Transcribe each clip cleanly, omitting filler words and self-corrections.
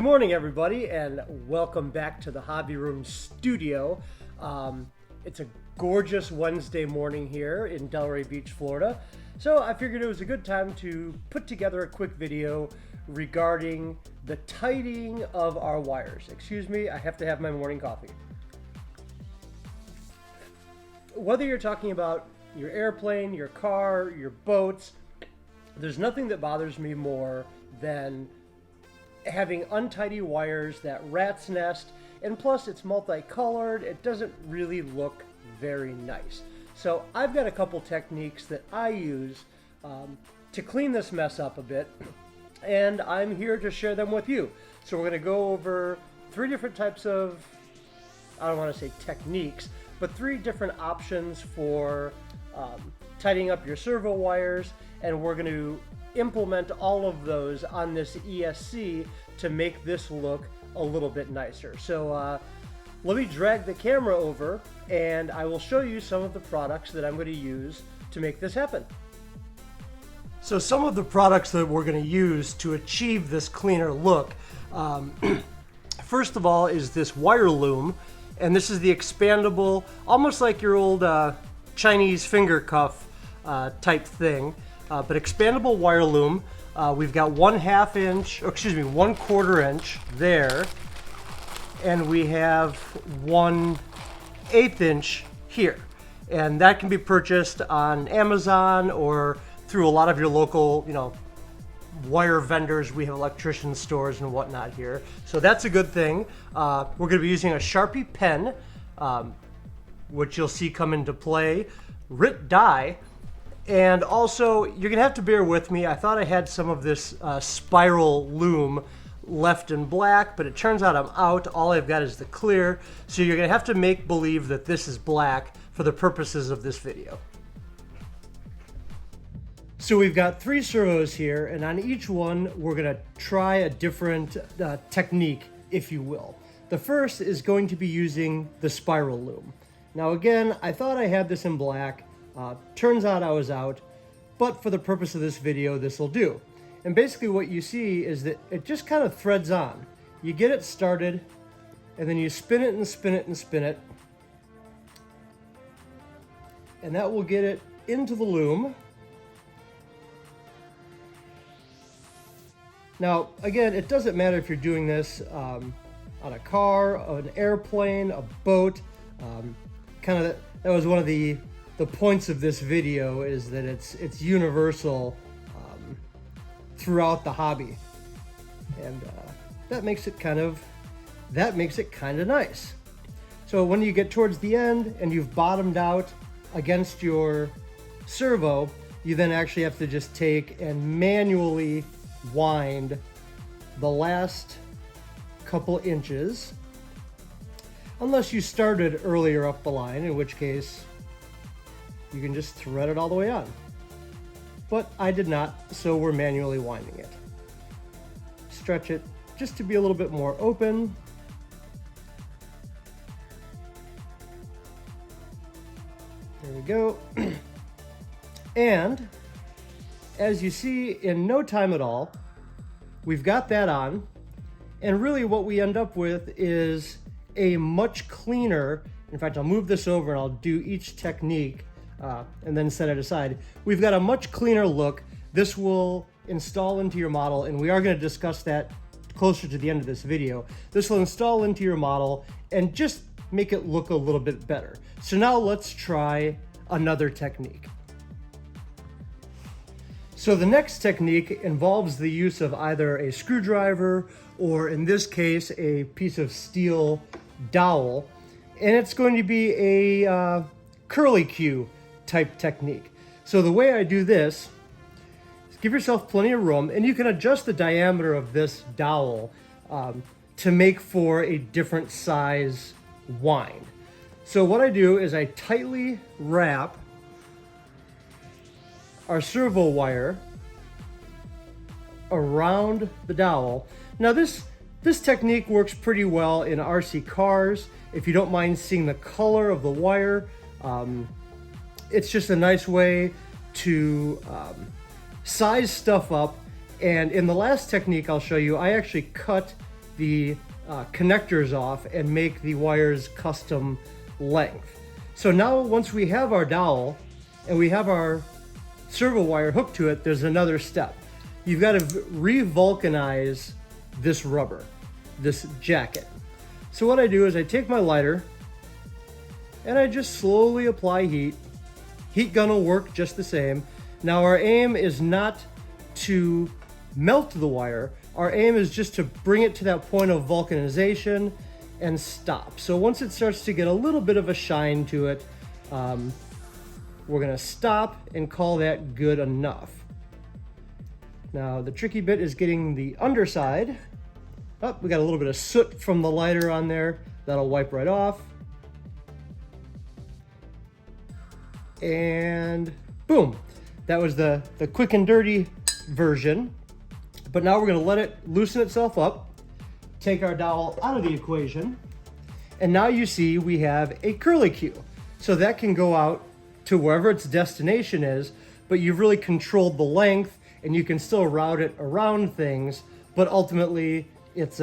Good morning, everybody, and welcome back to the Hobby Room studio. It's a gorgeous Wednesday morning here in Delray Beach, Florida. So I figured it was a good time to put together a quick video regarding the tidying of our wires. Excuse me, I have to have my morning coffee. Whether you're talking about your airplane, your car, your boats, there's nothing that bothers me more than having untidy wires that rat's nest, and plus it's multicolored. It doesn't really look very nice. So I've got a couple techniques that I use to clean this mess up a bit, and I'm here to share them with you. So we're going to go over three different types of, I don't want to say techniques, but three different options for tidying up your servo wires, and we're going to implement all of those on this ESC to make this look a little bit nicer. So let me drag the camera over and I will show you some of the products that I'm going to use to make this happen. So some of the products that we're going to use to achieve this cleaner look, first of all, is this wire loom, and this is the expandable, almost like your old Chinese finger cuff type thing. But expandable wire loom. We've got 1/4 inch there, and we have 1/8 inch here, and that can be purchased on Amazon or through a lot of your local, wire vendors. We have electrician stores and whatnot here, so that's a good thing. We're going to be using a Sharpie pen, which you'll see come into play, Rit die. And also, you're going to have to bear with me. I thought I had some of this spiral loom left in black, but it turns out I'm out. All I've got is the clear. So you're going to have to make believe that this is black for the purposes of this video. So we've got three servos here, and on each one, we're going to try a different technique, if you will. The first is going to be using the spiral loom. Now again, I thought I had this in black. Turns out I was out, but for the purpose of this video, this will do. And basically what you see is that it just kind of threads on. You get it started, and then you spin it and spin it and spin it, and that will get it into the loom. Now, again, it doesn't matter if you're doing this on a car, an airplane, a boat. That was one of the points of this video, is that it's universal throughout the hobby, and that makes it kind of nice. So when you get towards the end and you've bottomed out against your servo, you then actually have to just take and manually wind the last couple inches, unless you started earlier up the line, in which case you can just thread it all the way on. But I did not, so we're manually winding it. Stretch it just to be a little bit more open. There we go. And as you see, in no time at all, we've got that on. And really what we end up with is a much cleaner, in fact, I'll move this over and I'll do each technique and then set it aside. We've got a much cleaner look. This will install into your model, and we are going to discuss that closer to the end of this video. This will install into your model and just make it look a little bit better. So now let's try another technique. So the next technique involves the use of either a screwdriver or, in this case, a piece of steel dowel, and it's going to be a curlicue type technique. So the way I do this is give yourself plenty of room, and you can adjust the diameter of this dowel to make for a different size wind. So what I do is I tightly wrap our servo wire around the dowel. Now this technique works pretty well in RC cars. If you don't mind seeing the color of the wire, it's just a nice way to size stuff up. And in the last technique I'll show you, I actually cut the connectors off and make the wires custom length. So now once we have our dowel and we have our servo wire hooked to it, there's another step. You've got to re-vulcanize this rubber, this jacket. So what I do is I take my lighter and I just slowly apply heat. Heat gun will work just the same. Now our aim is not to melt the wire. Our aim is just to bring it to that point of vulcanization and stop. So once it starts to get a little bit of a shine to it, we're gonna stop and call that good enough. Now the tricky bit is getting the underside. Oh, we got a little bit of soot from the lighter on there. That'll wipe right off. And boom. That was the quick and dirty version. But now we're gonna let it loosen itself up, take our dowel out of the equation, and now you see we have a curlicue. So that can go out to wherever its destination is, but you've really controlled the length and you can still route it around things, but ultimately it's,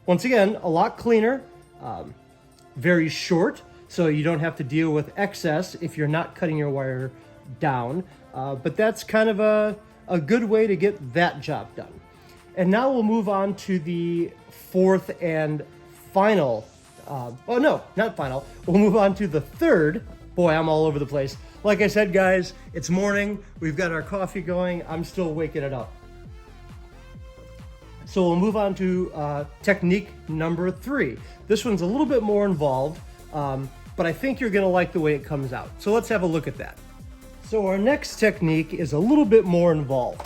once again, a lot cleaner, very short, so you don't have to deal with excess if you're not cutting your wire down, but that's kind of a good way to get that job done. And now we'll move on to the fourth and final, oh no, not final. We'll move on to the third. Boy, I'm all over the place. Like I said, guys, it's morning. We've got our coffee going. I'm still waking it up. So we'll move on to technique number 3. This one's a little bit more involved, but I think you're gonna like the way it comes out. So let's have a look at that. So our next technique is a little bit more involved.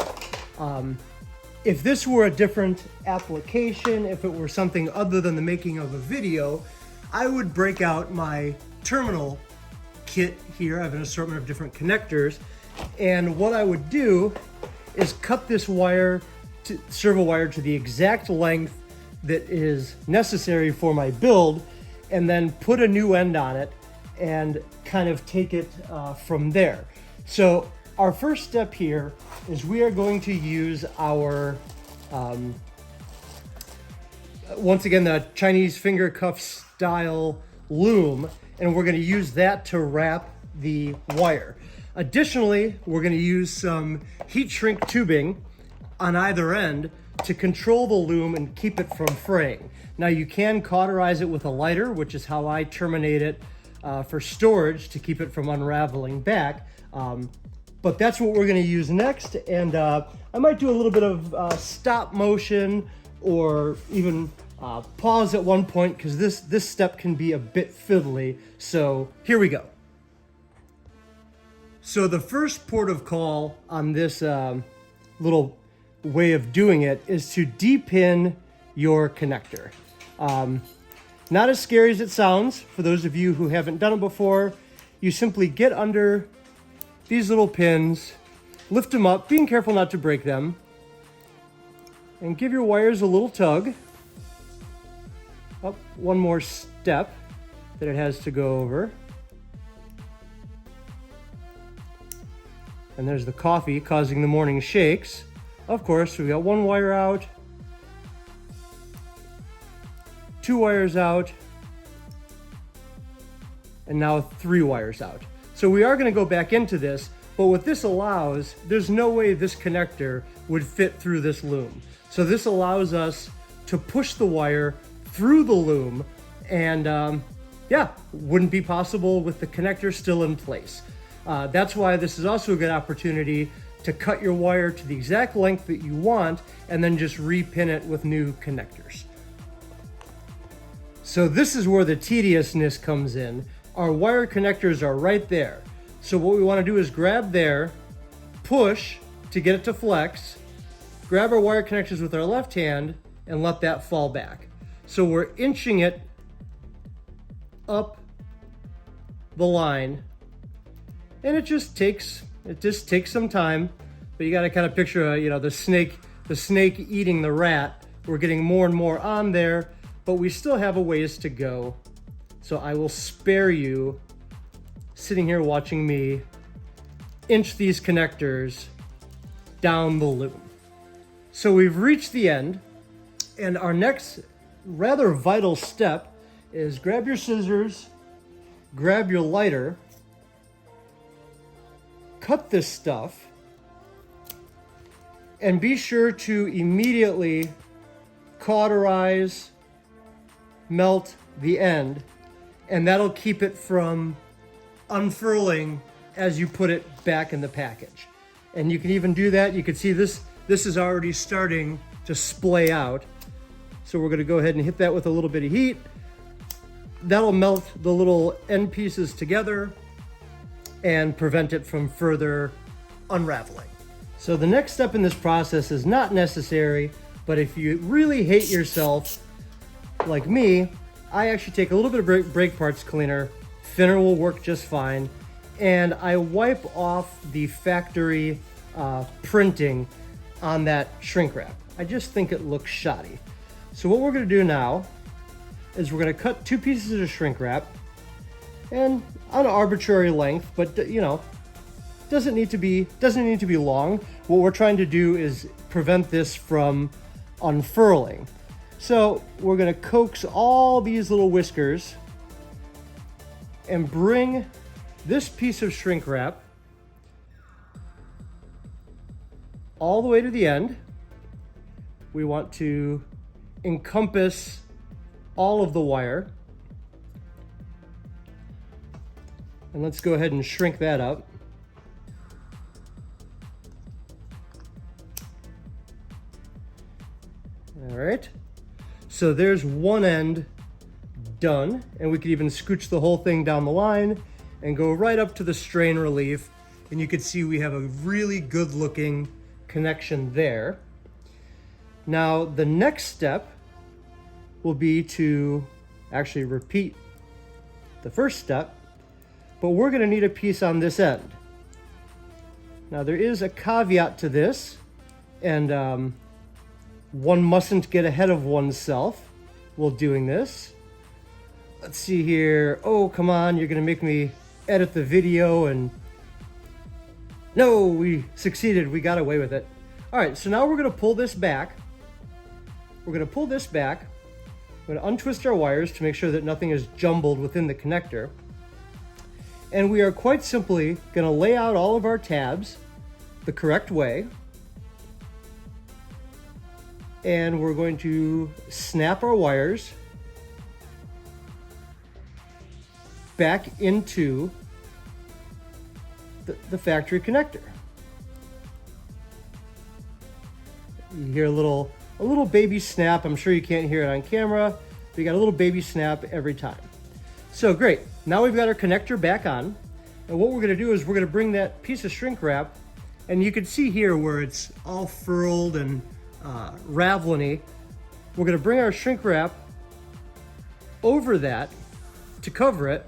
If this were a different application, if it were something other than the making of a video, I would break out my terminal kit here. I have an assortment of different connectors. And what I would do is cut this wire, servo wire, to the exact length that is necessary for my build, and then put a new end on it and kind of take it from there. So our first step here is we are going to use our, once again, the Chinese finger cuff style loom, and we're going to use that to wrap the wire. Additionally, we're going to use some heat shrink tubing on either end to control the loom and keep it from fraying. Now you can cauterize it with a lighter, which is how I terminate it for storage to keep it from unraveling back. But that's what we're going to use next, and I might do a little bit of stop motion or even pause at one point, because this step can be a bit fiddly. So here we go. So the first port of call on this little way of doing it is to de-pin your connector. Not as scary as it sounds. For those of you who haven't done it before, you simply get under these little pins, lift them up, being careful not to break them, and give your wires a little tug. Up one more step that it has to go over. And there's the coffee causing the morning shakes. Of course, we got one wire out, 2 wires out, and now 3 wires out. So we are going to go back into this, but what this allows, there's no way this connector would fit through this loom. So this allows us to push the wire through the loom, and yeah, wouldn't be possible with the connector still in place. That's why this is also a good opportunity to cut your wire to the exact length that you want and then just repin it with new connectors. So this is where the tediousness comes in. Our wire connectors are right there. So what we want to do is grab there, push to get it to flex, grab our wire connectors with our left hand, and let that fall back. So we're inching it up the line, and it just takes some time, but you got to kind of picture, the snake eating the rat. We're getting more and more on there, but we still have a ways to go. So I will spare you sitting here watching me inch these connectors down the loom. So we've reached the end. And our next rather vital step is grab your scissors, grab your lighter, cut this stuff, and be sure to immediately cauterize, melt the end, and that'll keep it from unfurling as you put it back in the package. And you can even do that. You can see this is already starting to splay out. So we're going to go ahead and hit that with a little bit of heat. That'll melt the little end pieces together and prevent it from further unraveling. So the next step in this process is not necessary, but if you really hate yourself, like me, I actually take a little bit of brake parts cleaner. Thinner will work just fine. And I wipe off the factory printing on that shrink wrap. I just think it looks shoddy. So what we're going to do now is we're going to cut 2 pieces of shrink wrap, and on an arbitrary length, but you know, doesn't need to be long. What we're trying to do is prevent this from unfurling. So we're going to coax all these little whiskers and bring this piece of shrink wrap all the way to the end. We want to encompass all of the wire. And let's go ahead and shrink that up. All right. So there's one end done, and we could even scooch the whole thing down the line and go right up to the strain relief, and you can see we have a really good looking connection there. Now the next step will be to actually repeat the first step, but we're going to need a piece on this end. Now there is a caveat to this, and one mustn't get ahead of oneself while doing this. Let's see here. Oh, come on, you're going to make me edit the video, and no, we succeeded. We got away with it. All right, so now we're going to pull this back. We're going to pull this back. We're going to untwist our wires to make sure that nothing is jumbled within the connector. And we are quite simply going to lay out all of our tabs the correct way. And we're going to snap our wires back into the factory connector. You hear a little baby snap. I'm sure you can't hear it on camera, but you got a little baby snap every time. So great. Now we've got our connector back on. And what we're going to do is we're going to bring that piece of shrink wrap, and you can see here where it's all furled and raveliny. We're going to bring our shrink wrap over that to cover it.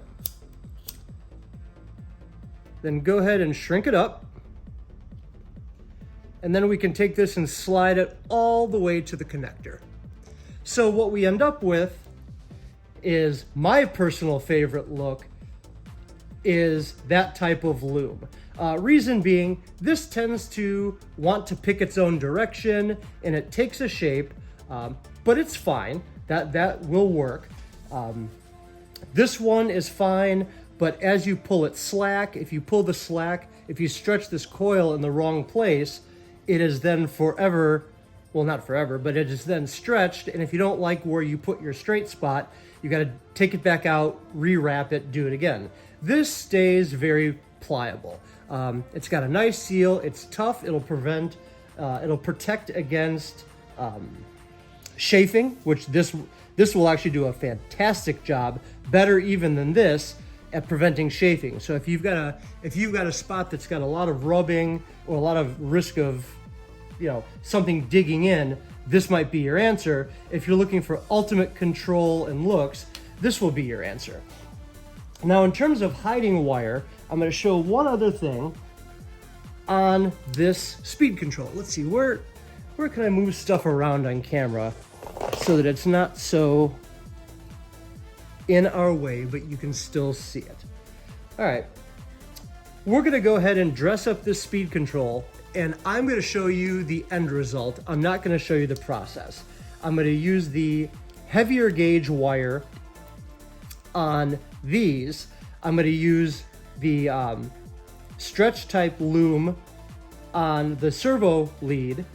Then go ahead and shrink it up. And then we can take this and slide it all the way to the connector. So what we end up with is my personal favorite look is that type of loom. Reason being, this tends to want to pick its own direction and it takes a shape, but it's fine. That will work. This one is fine, but as you pull it slack, if you pull the slack, if you stretch this coil in the wrong place, it is then forever, well, not forever, but it is then stretched. And if you don't like where you put your straight spot, you got to take it back out, rewrap it, do it again. This stays very pliable. It's got a nice seal. It's tough. It'll protect against chafing, which this will actually do a fantastic job, better even than this, at preventing chafing. So if you've got a spot that's got a lot of rubbing or a lot of risk of, something digging in, this might be your answer. If you're looking for ultimate control and looks, this will be your answer. Now, in terms of hiding wire, I'm going to show one other thing on this speed control. Let's see, where can I move stuff around on camera so that it's not so in our way, but you can still see it. All right, we're going to go ahead and dress up this speed control, and I'm going to show you the end result. I'm not going to show you the process. I'm going to use the heavier gauge wire on these. I'm going to use the stretch type loom on the servo lead.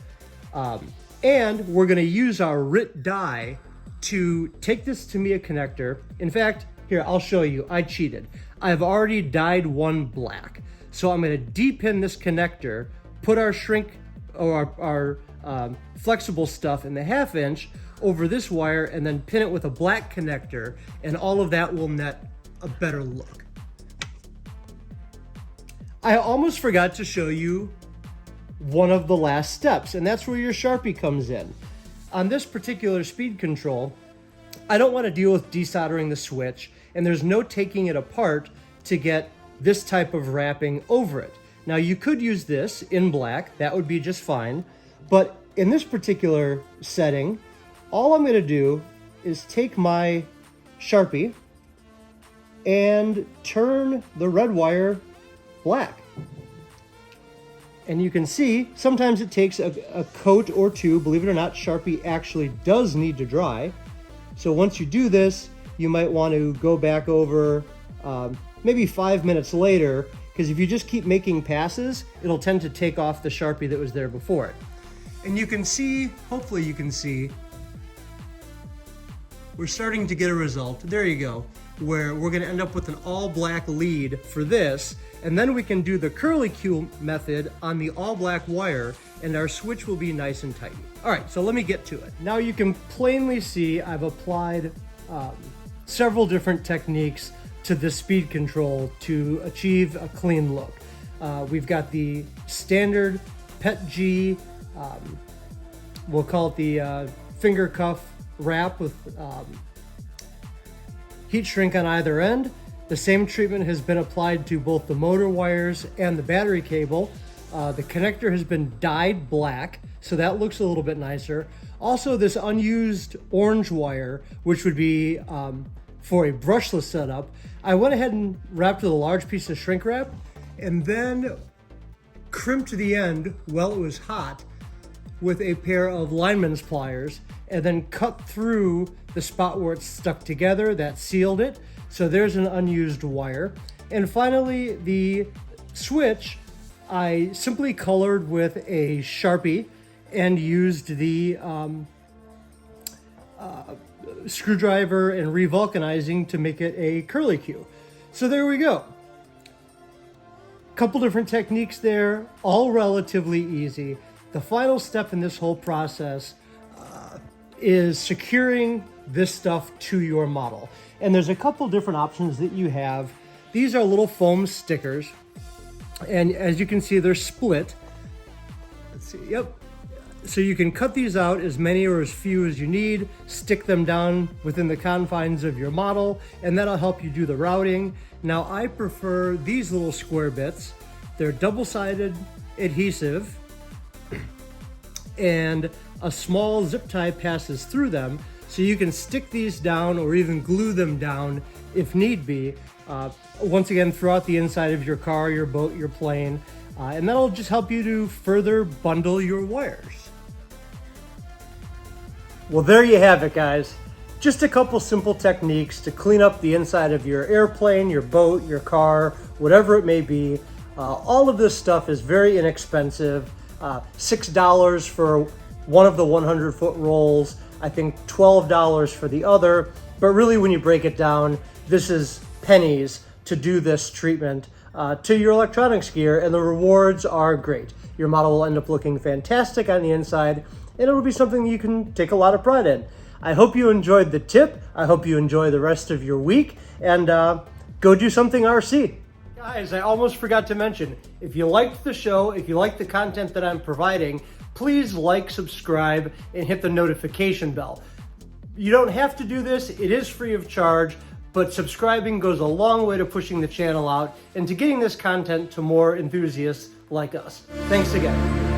And we're going to use our RIT die to take this Tamiya connector. In fact, here, I'll show you. I cheated. I've already dyed one black. So I'm going to de-pin this connector, put our shrink or our flexible stuff in the 1/2 inch over this wire, and then pin it with a black connector, and all of that will net a better look. I almost forgot to show you one of the last steps, and that's where your Sharpie comes in. On this particular speed control, I don't want to deal with desoldering the switch, and there's no taking it apart to get this type of wrapping over it. Now you could use this in black, that would be just fine, but in this particular setting, all I'm going to do is take my Sharpie and turn the red wire black. And you can see, sometimes it takes a coat or two. Believe it or not, Sharpie actually does need to dry. So once you do this, you might want to go back over maybe 5 minutes later, because if you just keep making passes, it'll tend to take off the Sharpie that was there before it. And you can see, hopefully you can see, we're starting to get a result. There you go, where we're going to end up with an all black lead for this, and then we can do the curlicue method on the all black wire, and our switch will be nice and tight. All right, so let me get to it. Now you can plainly see I've applied several different techniques to the speed control to achieve a clean look. We've got the standard PET G, we'll call it the finger cuff wrap with heat shrink on either end. The same treatment has been applied to both the motor wires and the battery cable. The connector has been dyed black, so that looks a little bit nicer. Also, this unused orange wire, which would be for a brushless setup, I went ahead and wrapped with a large piece of shrink wrap and then crimped the end while it was hot with a pair of lineman's pliers, and then cut through the spot where it's stuck together. That sealed it. So there's an unused wire. And finally, the switch, I simply colored with a Sharpie and used the screwdriver and revulcanizing to make it a curlicue. So there we go. Couple different techniques there, all relatively easy. The final step in this whole process is securing this stuff to your model. And there's a couple different options that you have. These are little foam stickers, and as you can see, they're split. Let's see, yep. So you can cut these out as many or as few as you need, stick them down within the confines of your model, and that'll help you do the routing. Now I prefer these little square bits. They're double-sided adhesive, and a small zip tie passes through them, so you can stick these down or even glue them down if need be. Once again, throughout the inside of your car, your boat, your plane, and that'll just help you to further bundle your wires. Well, there you have it, guys. Just a couple simple techniques to clean up the inside of your airplane, your boat, your car, whatever it may be. All of this stuff is very inexpensive. $6 for one of the 100-foot rolls, I think $12 for the other, but really when you break it down, this is pennies to do this treatment to your electronics gear, and the rewards are great. Your model will end up looking fantastic on the inside, and it'll be something you can take a lot of pride in. I hope you enjoyed the tip. I hope you enjoy the rest of your week, and go do something RC. Guys, I almost forgot to mention, if you liked the show, if you like the content that I'm providing, please like, subscribe, and hit the notification bell. You don't have to do this, it is free of charge, but subscribing goes a long way to pushing the channel out and to getting this content to more enthusiasts like us. Thanks again.